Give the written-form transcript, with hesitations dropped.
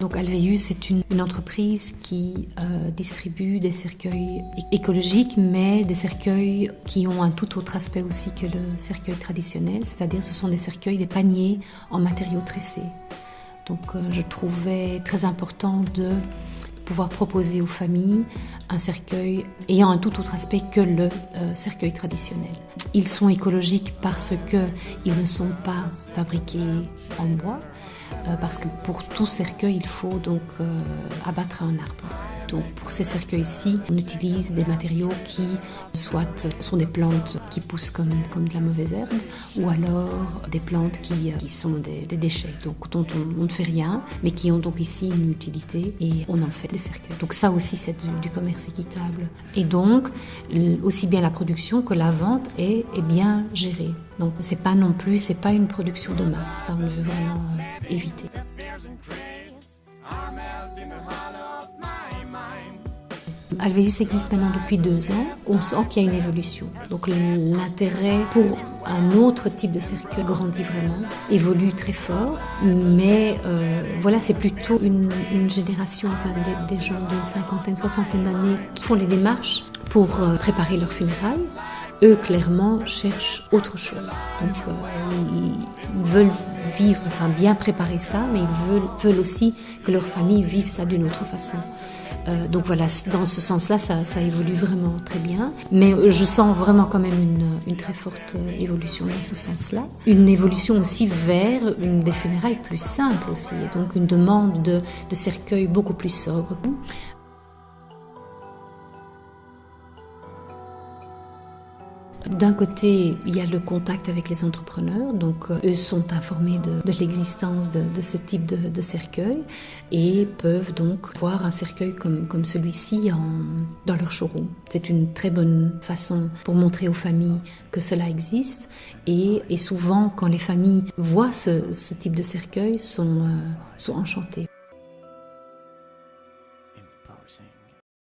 Donc Alvéus, c'est une entreprise qui distribue des cercueils écologiques, mais des cercueils qui ont un tout autre aspect aussi que le cercueil traditionnel, c'est-à-dire ce sont des cercueils, des paniers en matériaux tressés. Donc je trouvais très important de pouvoir proposer aux familles un cercueil ayant un tout autre aspect que le cercueil traditionnel. Ils sont écologiques parce qu'ils ne sont pas fabriqués en bois, parce que pour tout cercueil, il faut donc abattre un arbre. Donc pour ces cercueils-ci, on utilise des matériaux qui soit sont des plantes qui poussent comme de la mauvaise herbe, ou alors des plantes qui sont des déchets, donc dont on ne fait rien, mais qui ont donc ici une utilité et on en fait des cercueils. Donc ça aussi c'est du commerce équitable. Et donc aussi bien la production que la vente est bien gérée. Donc c'est pas une production de masse, ça on veut vraiment éviter. Alvéus existe maintenant depuis 2 ans. On sent qu'il y a une évolution. Donc l'intérêt pour un autre type de cercueil grandit vraiment, évolue très fort. Mais voilà, c'est plutôt une génération, des gens d'une 50, 60 d'années qui font les démarches pour préparer leurs funérailles. Eux, clairement, cherchent autre chose. Donc, ils veulent vivre, bien préparer ça, mais ils veulent aussi que leur famille vive ça d'une autre façon. Donc voilà, dans ce sens-là, ça évolue vraiment très bien. Mais je sens vraiment quand même une très forte évolution dans ce sens-là. Une évolution aussi vers des funérailles plus simples aussi. Et donc une demande de cercueils beaucoup plus sobres. D'un côté, il y a le contact avec les entrepreneurs, donc eux sont informés de l'existence de ce type de cercueil et peuvent donc voir un cercueil comme celui-ci dans leur showroom. C'est une très bonne façon pour montrer aux familles que cela existe et souvent quand les familles voient ce type de cercueil sont enchantées.